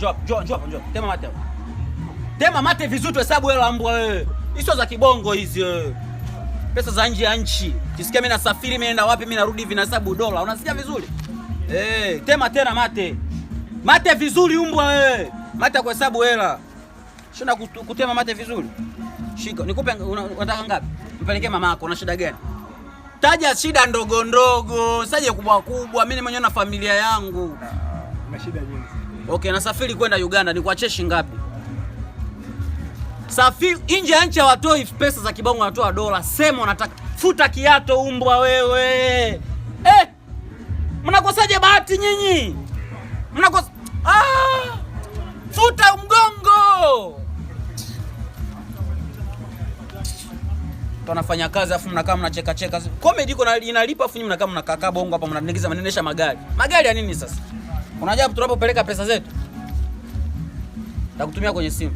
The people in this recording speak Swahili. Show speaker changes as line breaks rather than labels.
Njoo. Tema mate. Tema mate vizuri tuhesabu hela mbwa wewe. Hizo za kibongo hizi wewe. Pesa za nje ya nchi. Kisikia mimi nasafiri mimi naenda wapi mimi narudi hivi nahesabu dola. Unasikia vizuri? Tema tena mate. Mate vizuri mbwa wewe. Mate kuhesabu hela. Shona kutema mate vizuri. Shika. Nikupe unataka ngapi? Mpelekee mama yako. Una shida gani? Taja shida ndogo ndogo, saje kubwa kubwa. Mimi mwenyewe na familia yangu.
Na shida nyingi.
Okay, nasafiri kwenda Uganda, nikuachie shilingi ngapi? Safiri nje ya nchi watoi pesa za kibongo, wanatoa dola. Sema unataka futa kiato umbwa wewe. Mnakosaje bahati nyinyi? Futa mgongo. Tunafanya kazi afu mnakaa mnacheka cheka. Comedy iko inalipa afu mnakaa mnakaa bongo hapa mnanigiza mnaendesha magari. Magari ya nini sasa? Unajua tunapopeleka pesa zetu. Takutumia kwenye simu.